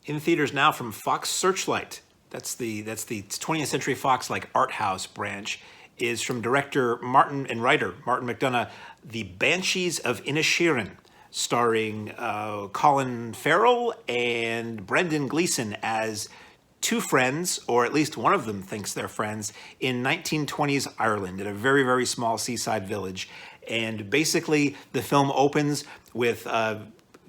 In theaters now from Fox Searchlight. That's the 20th Century Fox like art house branch. Is from director Martin and writer Martin McDonagh, The Banshees of Inisherin, starring Colin Farrell and Brendan Gleason as two friends, or at least one of them thinks they're friends, in 1920s Ireland, in a very, very small seaside village. And basically, the film opens with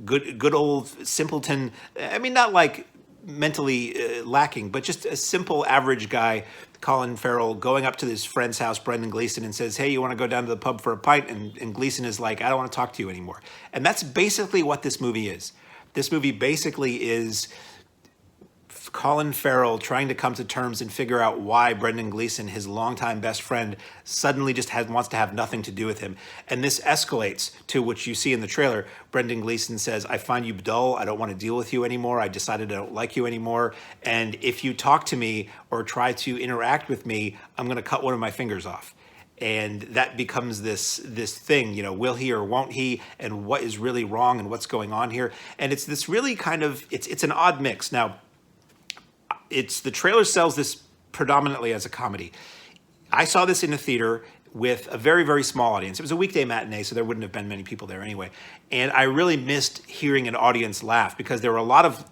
good old simpleton. I mean, not like mentally lacking, but just a simple average guy, Colin Farrell, going up to his friend's house, Brendan Gleason, and says, hey, you want to go down to the pub for a pint? And Gleason is like, I don't want to talk to you anymore. And that's basically what this movie is. This movie basically is Colin Farrell trying to come to terms and figure out why Brendan Gleason, his longtime best friend, suddenly just wants to have nothing to do with him. And this escalates to what you see in the trailer. Brendan Gleason says, I find you dull. I don't want to deal with you anymore. I decided I don't like you anymore. And if you talk to me or try to interact with me, I'm going to cut one of my fingers off. And that becomes this thing, you know, will he or won't he, and what is really wrong and what's going on here. And it's this really kind of, it's an odd mix. Now, the trailer sells this predominantly as a comedy. I saw this in a theater with a very, very small audience. It was a weekday matinee, so there wouldn't have been many people there anyway. And I really missed hearing an audience laugh because there were a lot of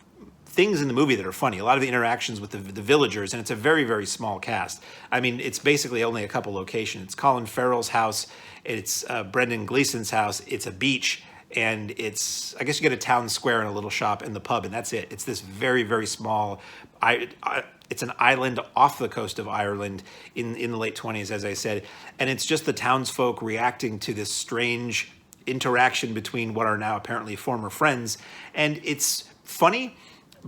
things in the movie that are funny, a lot of the interactions with the villagers, and it's a very, very small cast. I mean, it's basically only a couple locations. It's Colin Farrell's house, it's Brendan Gleason's house, it's a beach, and it's, I guess you get a town square and a little shop and the pub, and that's it. It's this very, very small, it's an island off the coast of Ireland in the late 20s, as I said, and it's just the townsfolk reacting to this strange interaction between what are now apparently former friends, and it's funny.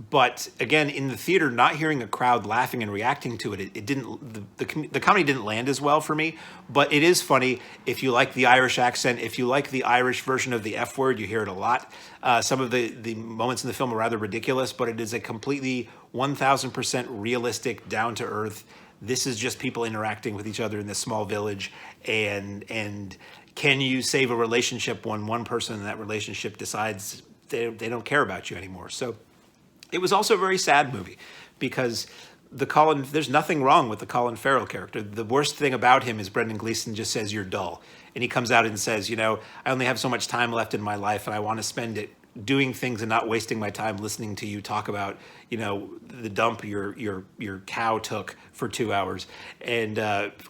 But again, in the theater, not hearing a crowd laughing and reacting to it, it didn't. The comedy didn't land as well for me. But it is funny if you like the Irish accent, if you like the Irish version of the F word, you hear it a lot. Some of the moments in the film are rather ridiculous, but it is a completely 1,000% realistic, down to earth. This is just people interacting with each other in this small village, and can you save a relationship when one person in that relationship decides they don't care about you anymore? So. It was also a very sad movie because there's nothing wrong with the Colin Farrell character. The worst thing about him is Brendan Gleason just says, you're dull. And he comes out and says, you know, I only have so much time left in my life and I want to spend it doing things and not wasting my time listening to you talk about, you know, the dump your cow took for 2 hours. And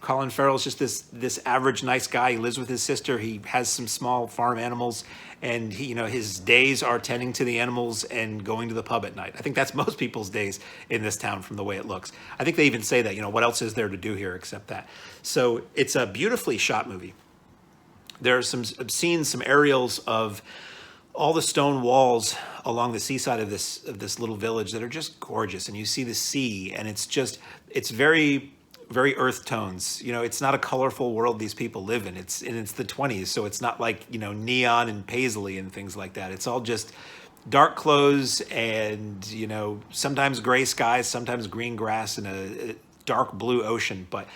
Colin Farrell's just this average nice guy. He lives with his sister. He has some small farm animals, and he, you know, his days are tending to the animals and going to the pub at night. I think that's most people's days in this town from the way it looks. I think they even say that, you know, what else is there to do here except that? So it's a beautifully shot movie. There are some scenes, some aerials of all the stone walls along the seaside of this little village that are just gorgeous, and you see the sea, and it's very, very earth tones. You know, it's not a colorful world these people live in. It's the 20s, so it's not like, you know, neon and paisley and things like that. It's all just dark clothes and, you know, sometimes gray skies, sometimes green grass, and a dark blue ocean. But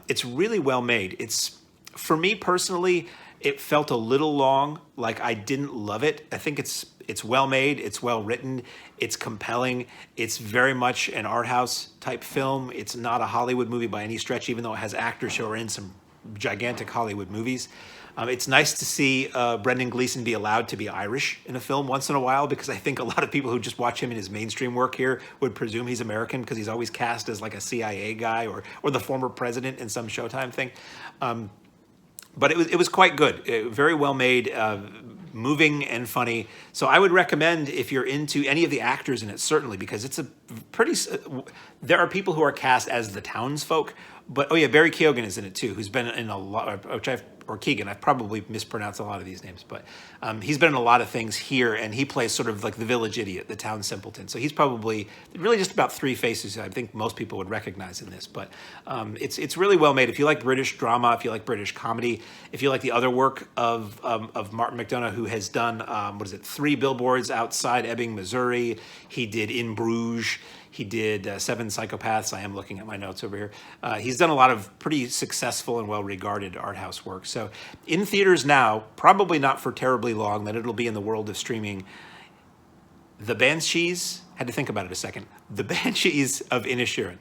it's really well made. It's, for me personally, it felt a little long, like I didn't love it. I think it's well made, it's well written, it's compelling, it's very much an art house type film. It's not a Hollywood movie by any stretch, even though it has actors who are in some gigantic Hollywood movies. It's nice to see Brendan Gleason be allowed to be Irish in a film once in a while, because I think a lot of people who just watch him in his mainstream work here would presume he's American because he's always cast as like a CIA guy or the former president in some Showtime thing. But it was quite good, very well made, moving and funny. So I would recommend, if you're into any of the actors in it, certainly, because it's a pretty, there are people who are cast as the townsfolk, but, oh yeah, Barry Keoghan is in it too, who's been in a lot, or Keegan, I've probably mispronounced a lot of these names, but he's been in a lot of things here, and he plays sort of like the village idiot, the town simpleton. So he's probably really just about three faces I think most people would recognize in this, but it's really well made. If you like British drama, if you like British comedy, if you like the other work of Martin McDonagh, who has done, 3 Billboards Outside Ebbing, Missouri. He did In Bruges. He did 7 Psychopaths. I am looking at my notes over here. He's done a lot of pretty successful and well-regarded art house work. So in theaters now, probably not for terribly long, then it'll be in the world of streaming. The Banshees Had to think about it a second. The Banshees of Inisherin.